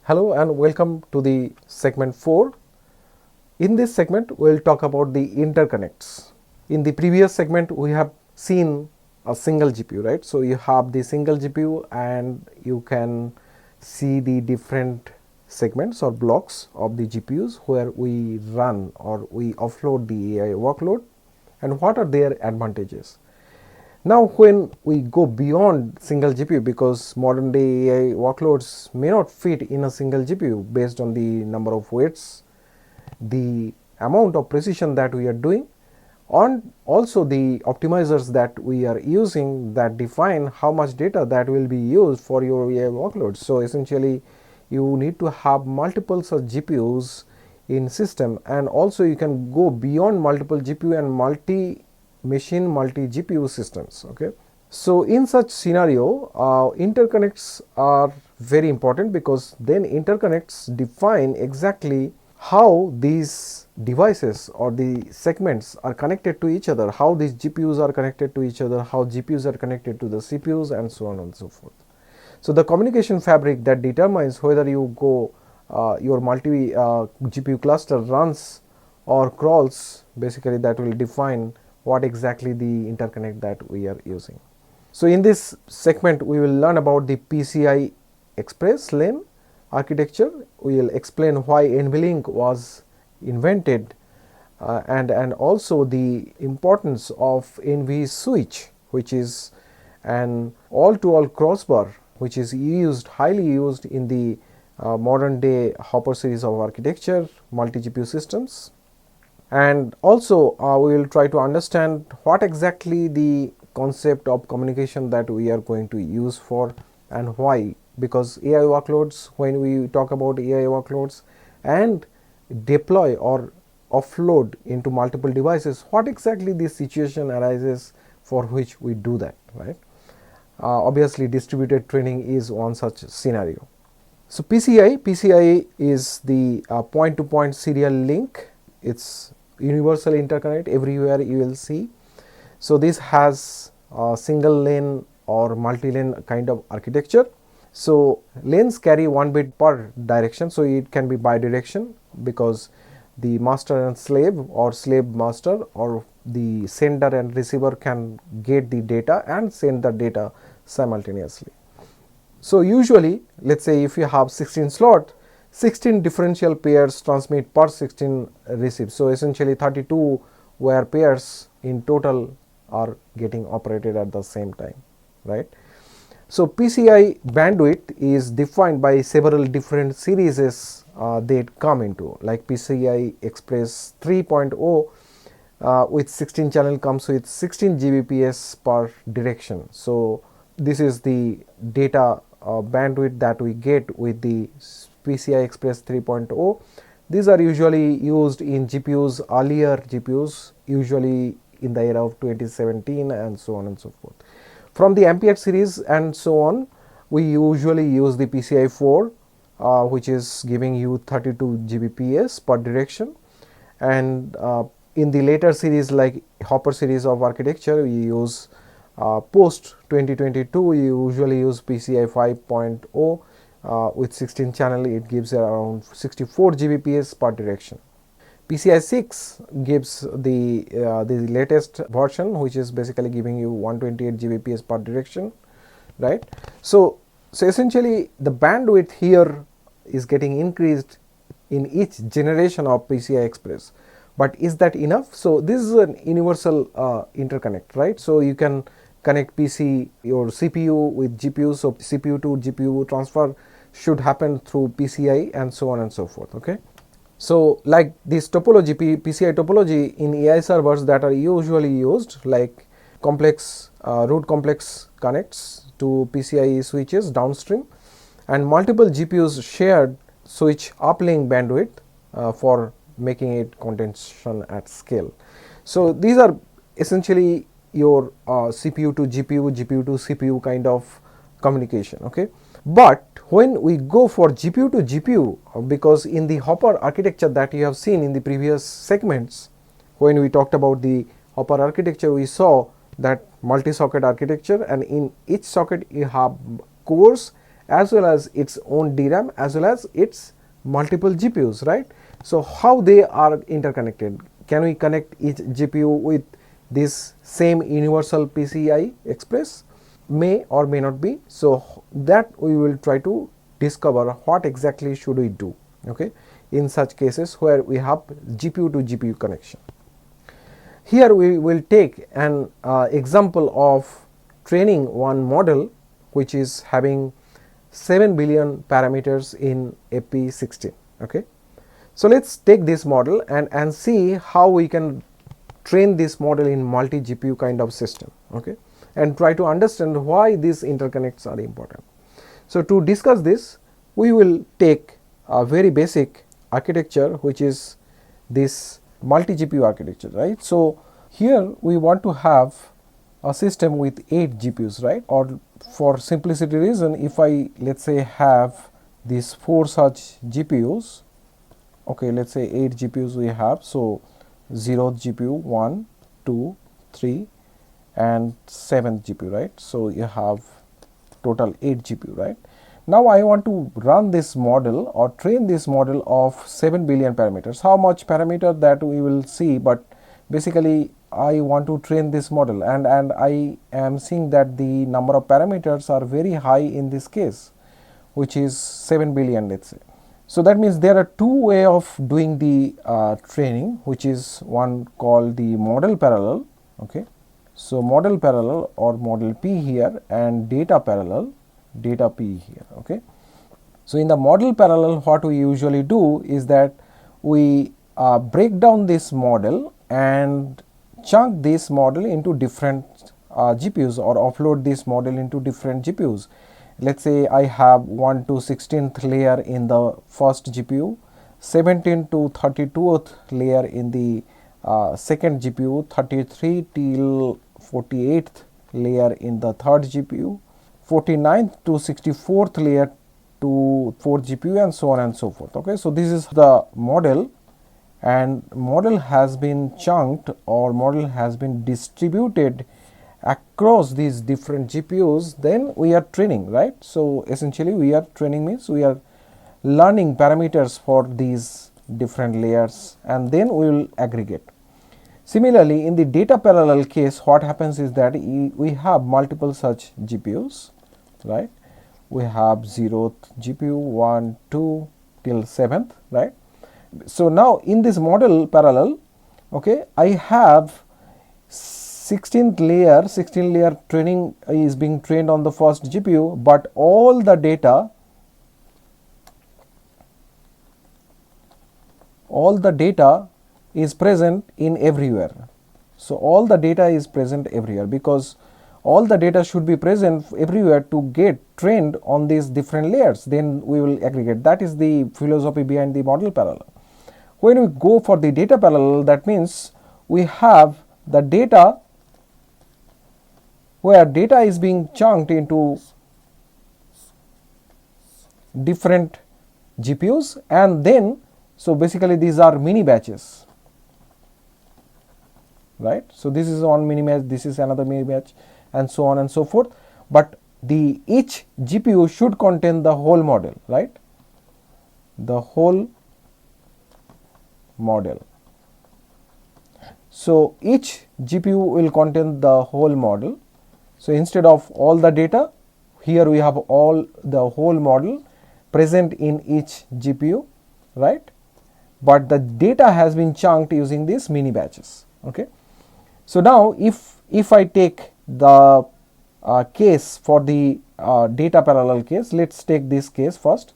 Hello and welcome to the segment 4. In this segment, we will talk about the interconnects. In the previous segment, we have seen a single GPU, right? So you have the single GPU and you can see the different segments or blocks of the GPUs where we run or we offload the AI workload and what are their advantages. Now when we go beyond single GPU, because modern day AI workloads may not fit in a single GPU based on the number of weights, the amount of precision that we are doing, and also the optimizers that we are using that define how much data that will be used for your AI workloads. So essentially you need to have multiple such GPUs in system, and also you can go beyond multiple GPU and multi GPU systems. Okay, so in such scenario interconnects are very important, because then interconnects define exactly how these devices or the segments are connected to each other, how these GPUs are connected to each other, how GPUs are connected to the CPUs, and so on and so forth. So the communication fabric that determines whether you go your multi GPU cluster runs or crawls, basically that will define what exactly the interconnect that we are using. So in this segment we will learn about the PCI Express lane architecture. We will explain why NVLink was invented and also the importance of NVSwitch, which is an all-to-all crossbar which is highly used in the modern day Hopper series of architecture multi-GPU systems. And also we will try to understand what exactly the concept of communication that we are going to use for and why, because AI workloads, when we talk about AI workloads and deploy or offload into multiple devices, what exactly this situation arises for which we do that, right? Obviously distributed training is one such scenario. So PCIe is the point-to-point serial link. It's universal interconnect, everywhere you will see. So this has a single lane or multi-lane kind of architecture. So lanes carry 1 bit per direction, so it can be bidirection, because the master and slave or slave master or the sender and receiver can get the data and send the data simultaneously. So usually, let's say if you have 16 slots, 16 differential pairs transmit per 16 receive. So essentially 32 wire pairs in total are getting operated at the same time, right? So PCI bandwidth is defined by several different series that come into, like PCI Express 3.0 with 16 channel comes with 16 Gbps per direction. So this is the data bandwidth that we get with the PCI Express 3.0. These are usually used in GPUs, earlier GPUs, usually in the era of 2017 and so on and so forth. From the Ampere series and so on, we usually use the PCI 4, which is giving you 32 Gbps per direction. And in the later series, like Hopper series of architecture, we use post 2022, we usually use PCI 5.0. With 16 channel, it gives around 64 Gbps per direction. PCI 6 gives the latest version, which is basically giving you 128 Gbps per direction, right? So essentially the bandwidth here is getting increased in each generation of PCI Express. But is that enough? So this is an universal interconnect, right? So you can connect your CPU with GPU, so CPU to GPU transfer should happen through PCI and so on and so forth. Okay, so like this topology, PCI topology in AI servers that are usually used, like complex root complex connects to PCIe switches downstream, and multiple GPUs shared switch uplink bandwidth for making it contention at scale. So these are essentially your CPU to GPU, GPU to CPU kind of communication. Okay, but when we go for GPU to GPU, because in the Hopper architecture that you have seen in the previous segments, when we talked about the Hopper architecture, we saw that multi-socket architecture, and in each socket you have cores as well as its own DRAM as well as its multiple GPUs, right? So how they are interconnected? Can we connect each GPU with this same universal PCIe Express? May or may not be. So that we will try to discover what exactly should we do, okay, in such cases where we have GPU to GPU connection. Here we will take an example of training one model which is having 7 billion parameters in AP16, okay. So let's take this model and see how we can train this model in multi GPU kind of system, okay, and try to understand why these interconnects are important. So to discuss this, we will take a very basic architecture which is this multi GPU architecture, right. So here we want to have a system with 8 GPUs, right, or for simplicity reason, if I let's say have these 4 such GPUs, okay, let's say 8 GPUs we have. So 0th GPU, 1, 2, 3 and 7th GPU, right. So you have total 8 GPU, right. Now I want to run this model or train this model of 7 billion parameters. How much parameter that we will see, but basically I want to train this model and I am seeing that the number of parameters are very high in this case, which is 7 billion, let's say. So that means there are two ways of doing the training, which is one called the model parallel, okay. So model parallel or model P here and data parallel, data P here, okay. So in the model parallel, what we usually do is that we break down this model and chunk this model into different GPUs or offload this model into different GPUs. Let's say I have 1 to 16th layer in the first GPU, 17 to 32th layer in the second GPU, 33 till 48th layer in the third GPU, 49th to 64th layer to 4th GPU and so on and so forth, okay. So this is the model, and model has been chunked or model has been distributed across these different GPUs, then we are training, right. So essentially we are training means we are learning parameters for these different layers and then we will aggregate. Similarly, in the data parallel case, what happens is that we have multiple such GPUs, right. We have 0th GPU, 1, 2 till 7th, right. So now in this model parallel, okay, I have 16th layer training is being trained on the first GPU, but all the data is present in everywhere. So all the data is present everywhere because all the data should be present everywhere to get trained on these different layers, then we will aggregate. That is the philosophy behind the model parallel. When we go for the data parallel, that means we have the data where data is being chunked into different GPUs, and then so basically these are mini batches, right. So this is one mini batch, this is another mini batch and so on and so forth, but the each GPU should contain the whole model, right, the whole model. So each GPU will contain the whole model. So instead of all the data, here we have all the whole model present in each GPU, right, but the data has been chunked using these mini batches, okay. So now if I take the case for the data parallel case, let's take this case first.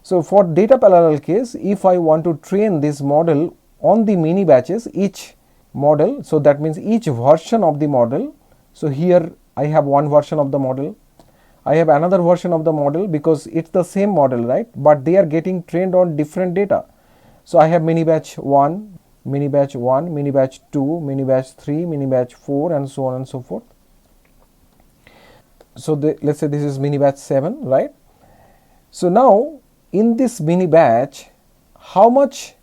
So for data parallel case, if I want to train this model on the mini batches, each model, so that means each version of the model. So here I have one version of the model, I have another version of the model because it's the same model, right, but they are getting trained on different data. So I have mini batch 1, mini batch 1, mini batch 2, mini batch 3, mini batch 4 and so on and so forth. So let's say this is mini batch 7, right. So now in this mini batch, how much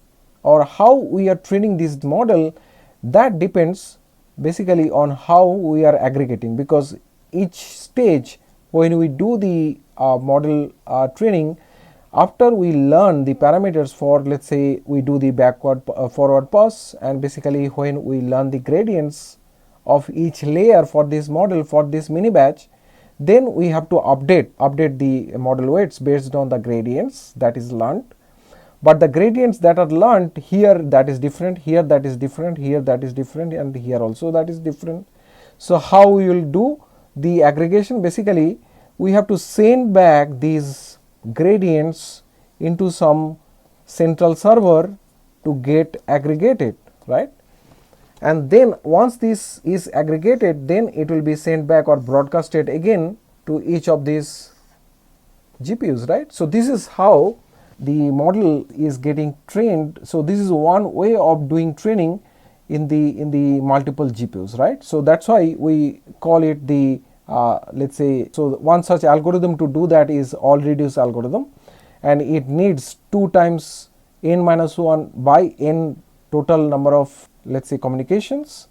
or how we are training this model, that depends basically on how we are aggregating, because each stage when we do the model training, after we learn the parameters for, let's say we do the backward forward pass, and basically when we learn the gradients of each layer for this model, for this mini batch, then we have to update the model weights based on the gradients that is learned. But the gradients that are learned here, that is different, here that is different, here that is different, and here also that is different. So how we will do the aggregation? Basically we have to send back these gradients into some central server to get aggregated, right? And then once this is aggregated, then it will be sent back or broadcasted again to each of these GPUs, right? So this is how the model is getting trained. So this is one way of doing training in the multiple GPUs, right? So that's why we call it the let's say, so one such algorithm to do that is all reduce algorithm, and it needs 2 times n-1 by n total number of, let's say, communications.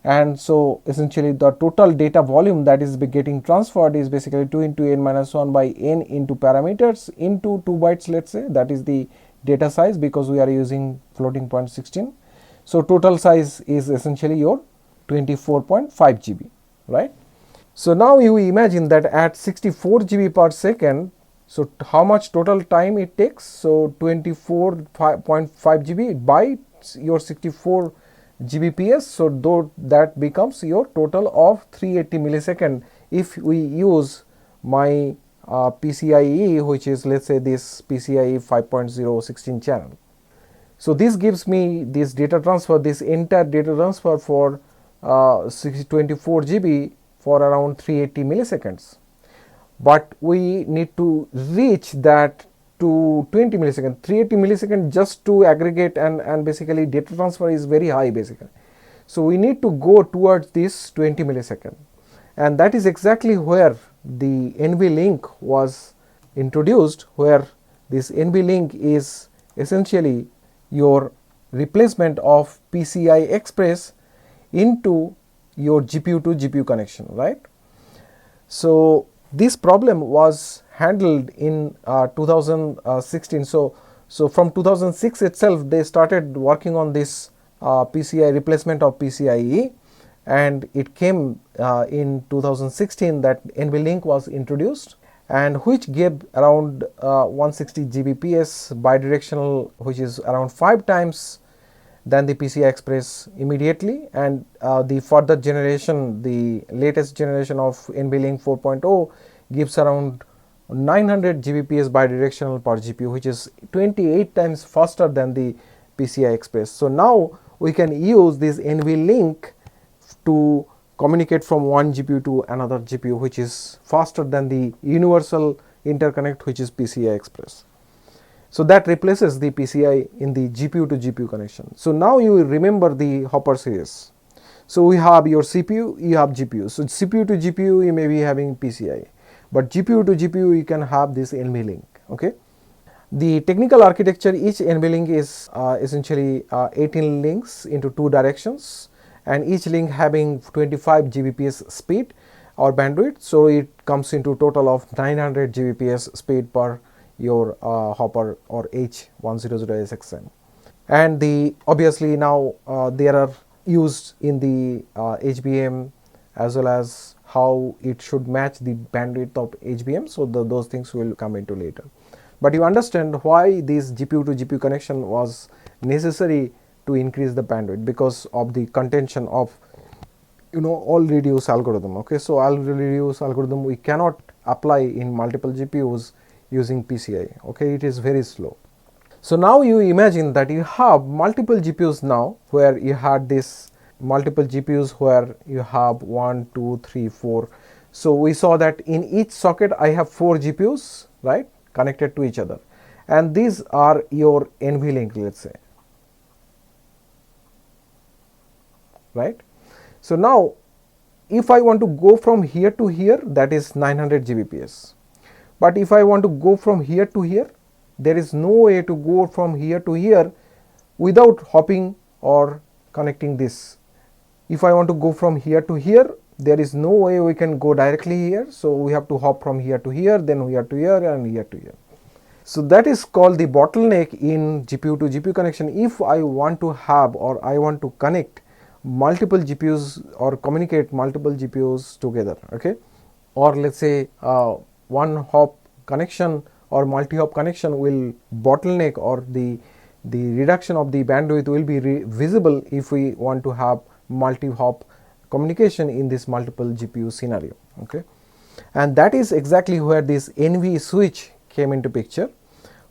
And so essentially the total data volume that is getting transferred is basically 2 into n-1 by n into parameters into 2 bytes, let's say, that is the data size, because we are using floating point 16. So total size is essentially your 24.5 GB, right? So now you imagine that at 64 GB per second, so how much total time it takes? So 24.5 GB by your 64 Gbps, so though that becomes your total of 380 millisecond if we use my PCIe, which is, let's say, this PCIe 5.0 16 channel. So this gives me this data transfer, this entire data transfer for 24 GB for around 380 milliseconds. But we need to reach that to 20 milliseconds, 380 milliseconds just to aggregate, and basically data transfer is very high basically. So we need to go towards this 20 millisecond, and that is exactly where the NVLink was introduced, where this NVLink is essentially your replacement of PCI Express into your GPU to GPU connection, right? So this problem was handled in 2016. So from 2006 itself they started working on this PCI replacement of PCIe, and it came in 2016 that NVLink was introduced, and which gave around 160 Gbps bidirectional, which is around 5 times than the PCI Express immediately. And the further generation, the latest generation of NVLink 4.0 gives around 900 Gbps bidirectional per GPU, which is 28 times faster than the PCI Express. So now we can use this NVLink to communicate from one GPU to another GPU, which is faster than the universal interconnect, which is PCI Express. So that replaces the PCI in the GPU to GPU connection. So now you will remember the Hopper series. So we have your CPU, you have GPU. So CPU to GPU you may be having PCI, but GPU to GPU you can have this NVLink. Okay. The technical architecture, each NVLink is essentially 18 links into 2 directions, and each link having 25 Gbps speed or bandwidth. So it comes into total of 900 Gbps speed per your Hopper or H100SXM. And the obviously now there are used in the HBM, as well as how it should match the bandwidth of HBM. So those things will come into later. But you understand why this GPU to GPU connection was necessary to increase the bandwidth, because of the contention of all reduce algorithm. Okay, so all reduce algorithm we cannot apply in multiple GPUs using PCI. Okay, it is very slow. So now you imagine that you have multiple GPUs now, where you had this multiple GPUs where you have 1, 2, 3, 4. So we saw that in each socket I have 4 GPUs, right, connected to each other, and these are your NVLink, let's say, right. So now if I want to go from here to here, that is 900 Gbps, but if I want to go from here to here, there is no way to go from here to here without hopping or connecting this. If I want to go from here to here, there is no way we can go directly here, so we have to hop from here to here, then here to here, and here to here. So that is called the bottleneck in GPU to GPU connection. If I want to have, or I want to connect multiple GPUs or communicate multiple GPUs together, okay, or let's say one hop connection or multi-hop connection will bottleneck, or the reduction of the bandwidth will be visible if we want to have multi-hop communication in this multiple GPU scenario, okay. And that is exactly where this NVSwitch came into picture,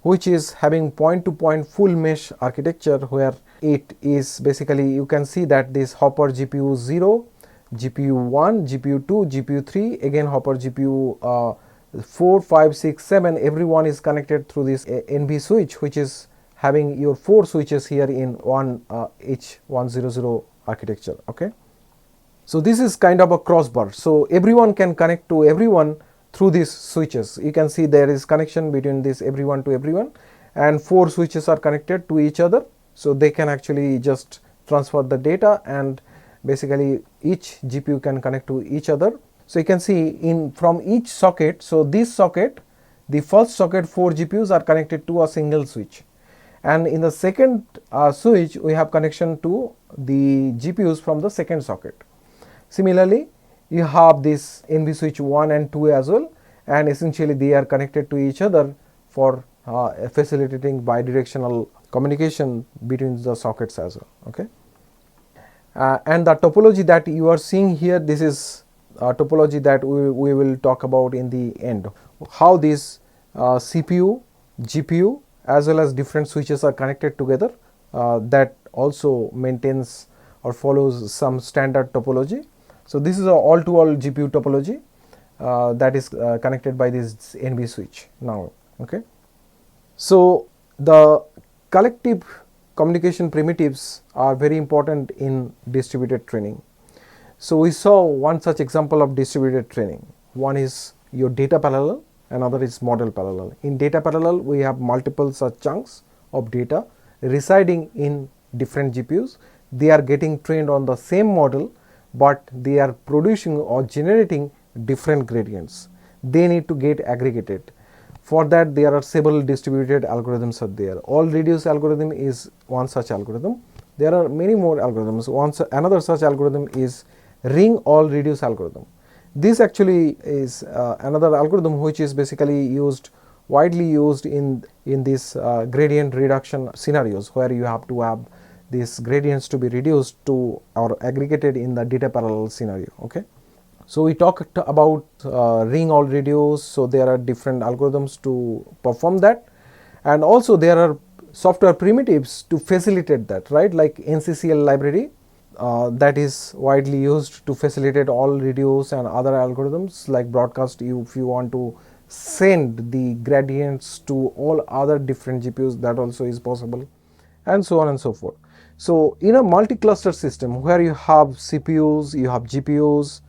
which is having point-to-point full mesh architecture, where it is basically, you can see that this hopper GPU 0, GPU 1, GPU 2, GPU 3, again hopper GPU 4, 5, 6, 7, everyone is connected through this NV switch, which is having your 4 switches here in one H100 architecture, okay. So this is kind of a crossbar, so everyone can connect to everyone through these switches. You can see there is connection between this everyone to everyone, and 4 switches are connected to each other, so they can actually just transfer the data, and basically each GPU can connect to each other. So you can see from each socket, so this socket, the first socket 4 GPUs are connected to a single switch, and in the second switch we have connection to the GPUs from the second socket. Similarly, you have this NV switch 1 and 2 as well, and essentially they are connected to each other for facilitating bidirectional communication between the sockets as well, okay. And the topology that you are seeing here, this is a topology that we will talk about in the end, how this CPU, GPU as well as different switches are connected together, that also maintains or follows some standard topology. So this is a all-to-all GPU topology that is connected by this NV switch now, okay. So the collective communication primitives are very important in distributed training. So we saw one such example of distributed training. One is your data parallel, another is model parallel. In data parallel, we have multiple such chunks of data residing in different GPUs. They are getting trained on the same model, but they are producing or generating different gradients. They need to get aggregated. For that, there are several distributed algorithms out there. All reduce algorithm is one such algorithm. There are many more algorithms. Another such algorithm is ring all reduce algorithm. This actually is another algorithm which is basically widely used in these gradient reduction scenarios, where you have to have these gradients to be reduced to or aggregated in the data parallel scenario, okay. So we talked about ring all reduce. So there are different algorithms to perform that, and also there are software primitives to facilitate that, right, like NCCL library that is widely used to facilitate all reduce, and other algorithms like broadcast. If you want to send the gradients to all other different GPUs, that also is possible, and so on and so forth. So in a multi-cluster system where you have CPUs, you have GPUs,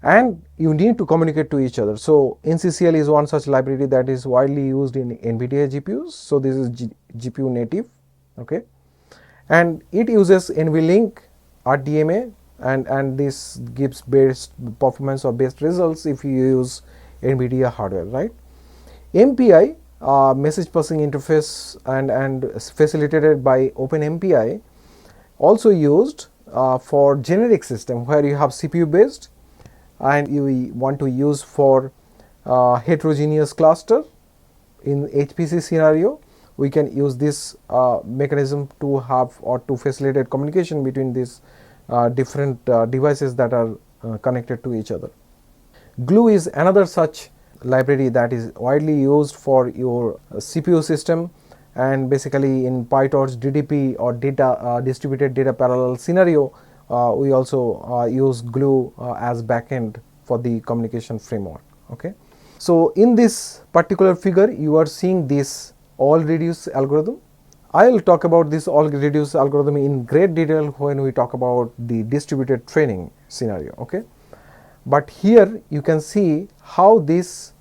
and you need to communicate to each other. So NCCL is one such library that is widely used in NVIDIA GPUs. So this is GPU native, okay, and it uses NVLink RDMA, and this gives best performance or best results if you use NVIDIA hardware, right. MPI message passing interface and facilitated by OpenMPI, also used for generic system where you have CPU based and you want to use for heterogeneous cluster. In HPC scenario, we can use this mechanism to have or to facilitate communication between these different devices that are connected to each other. Glue is another such library that is widely used for your CPU system, and basically in PyTorch DDP or distributed data parallel scenario, we also use Glue as backend for the communication framework, okay. So in this particular figure, you are seeing this all reduce algorithm. I will talk about this all reduce algorithm in great detail when we talk about the distributed training scenario, okay. But here you can see how these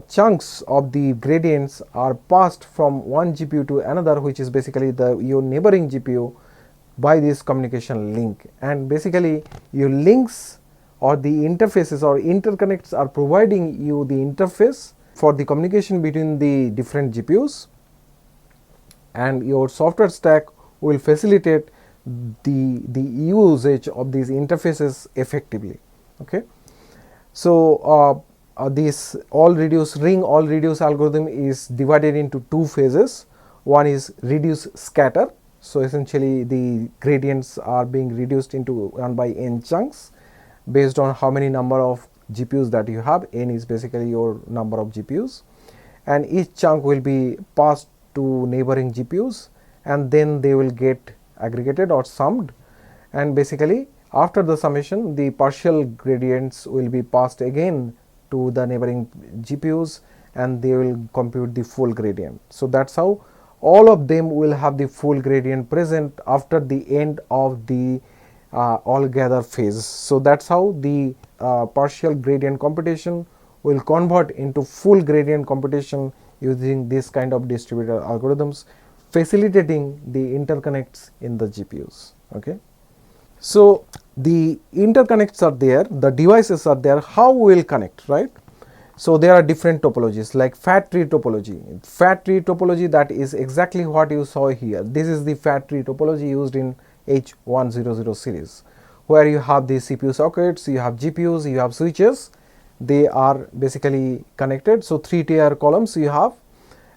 chunks of the gradients are passed from one GPU to another, which is basically your neighboring GPU, by this communication link, and basically your links or the interfaces or interconnects are providing you the interface for the communication between the different GPUs, and your software stack will facilitate the usage of these interfaces effectively. Okay. So this ring all reduce algorithm is divided into two phases. One is reduce scatter. So essentially the gradients are being reduced into 1 by n chunks based on how many number of GPUs that you have. N is basically your number of GPUs, and each chunk will be passed to neighboring GPUs, and then they will get aggregated or summed, and basically after the summation the partial gradients will be passed again to the neighboring GPUs, and they will compute the full gradient. So that's how all of them will have the full gradient present after the end of the altogether phase. So that's how the partial gradient computation will convert into full gradient computation using this kind of distributed algorithms, facilitating the interconnects in the GPUs. Okay. So the interconnects are there, the devices are there. How we will connect, right? So there are different topologies like fat tree topology. Fat tree topology, that is exactly what you saw here. This is the fat tree topology used in H100 series, where you have the CPU sockets, you have GPUs, you have switches. They are basically connected. So 3-tier columns you have,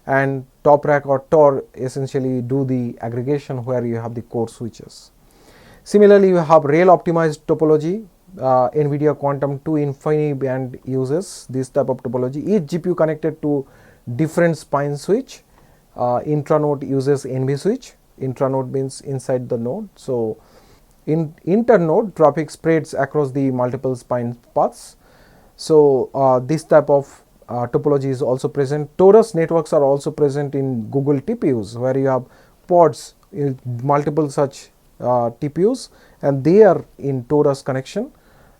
and top rack or TOR essentially do the aggregation where you have the core switches. Similarly, you have rail optimized topology. NVIDIA Quantum 2 InfiniBand uses this type of topology. Each GPU connected to different spine switch. Intranode uses NVSwitch. Intranode means inside the node. So in internode traffic spreads across the multiple spine paths. So this type of topology is also present. Torus networks are also present in Google TPUs, where you have pods, multiple such TPUs, and they are in torus connection,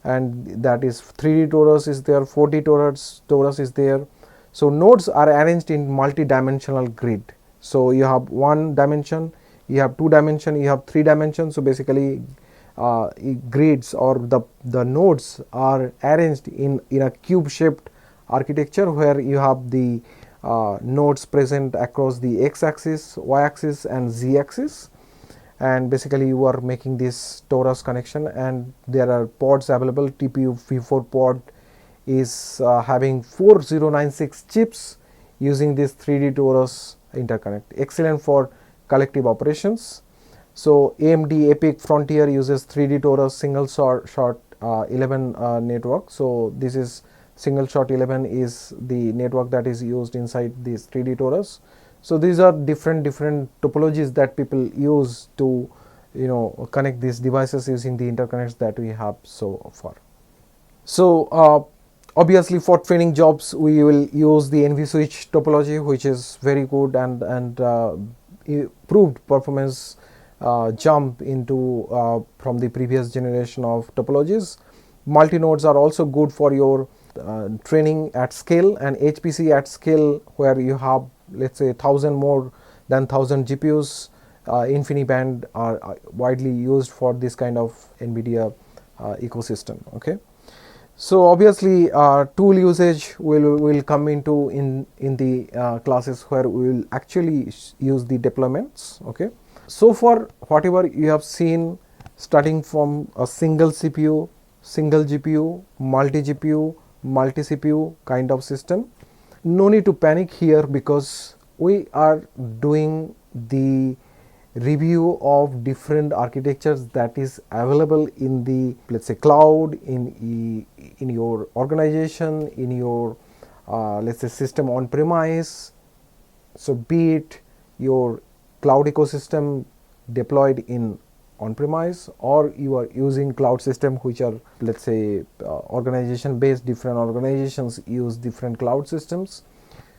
and that is 3D torus is there, 4D torus is there. So nodes are arranged in multi-dimensional grid. So you have 1 dimension, you have 2 dimension, you have 3 dimensions. So basically grids or the nodes are arranged in a cube shaped architecture, where you have the nodes present across the x-axis, y-axis and z-axis, and basically you are making this torus connection, and there are pods available. TPU V4 pod is having 4096 chips using this 3D torus interconnect, excellent for collective operations. So AMD EPYC Frontier uses 3D torus single shot 11 network. So this is single shot 11 is the network that is used inside this 3D torus. So these are different topologies that people use to connect these devices using the interconnects that we have so far. So obviously for training jobs we will use the NVSwitch topology, which is very good and improved performance jump into from the previous generation of topologies. Multi-nodes are also good for your training at scale, and HPC at scale, where you have, let's say, 1000 more than 1000 GPUs. InfiniBand are widely used for this kind of NVIDIA ecosystem. Okay. So obviously tool usage will come into in the classes where we will actually use the deployments. Okay. So far whatever you have seen, starting from a single CPU, single GPU, multi GPU, multi CPU kind of system, no need to panic here, because we are doing the review of different architectures that is available in the, let's say, cloud, in your organization, in your let's say system on premise. So be it your cloud ecosystem deployed in on premise, or you are using cloud system which are, let's say, organization based. Different organizations use different cloud systems.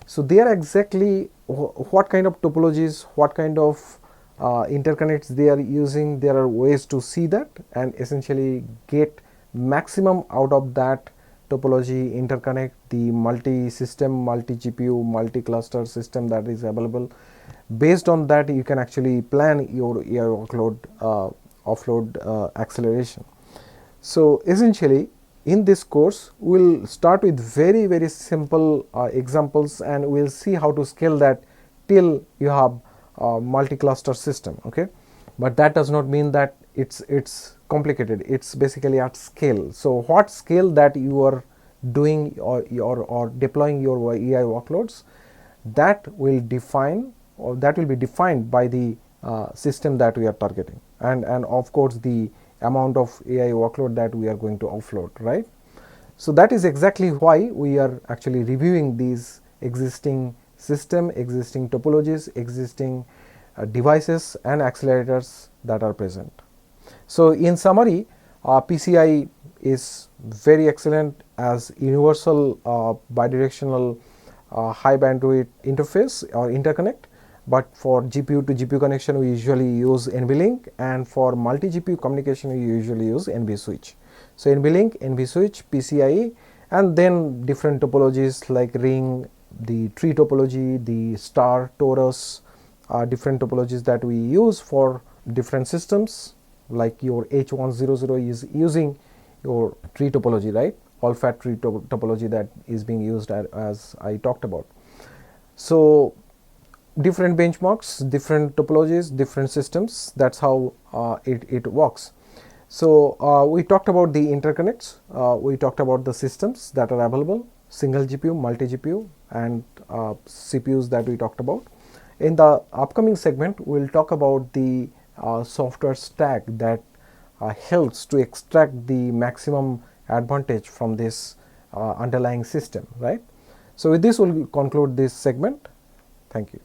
So they are exactly what kind of topologies, what kind of interconnects they are using. There are ways to see that and essentially get maximum out of that topology interconnect, the multi-system, multi-GPU, multi-cluster system that is available. Based on that, you can actually plan your offload acceleration. So essentially in this course we will start with very simple examples, and we will see how to scale that till you have a multi-cluster system. Okay, but that does not mean that it's complicated. It's basically at scale. So what scale that you are doing or deploying your AI workloads, that will define, or that will be defined by the system that we are targeting, and of course the amount of AI workload that we are going to offload, right? So that is exactly why we are actually reviewing these existing system, existing topologies, existing devices and accelerators that are present. So in summary, PCIe is very excellent as universal bidirectional high bandwidth interface or interconnect, but for GPU to GPU connection we usually use NVLink, and for multi GPU communication we usually use NVSwitch. So NVLink, NVSwitch, PCIe, and then different topologies like ring, the tree topology, the star, torus, different topologies that we use for different systems, like your H100 is using your tree topology, right? All fat tree topology that is being used as I talked about. So different benchmarks, different topologies, different systems, that's how it works. So we talked about the interconnects, we talked about the systems that are available, single GPU, multi GPU, and CPUs that we talked about. In the upcoming segment, we will talk about the software stack that helps to extract the maximum advantage from this underlying system, right? So with this, we'll conclude this segment. Thank you.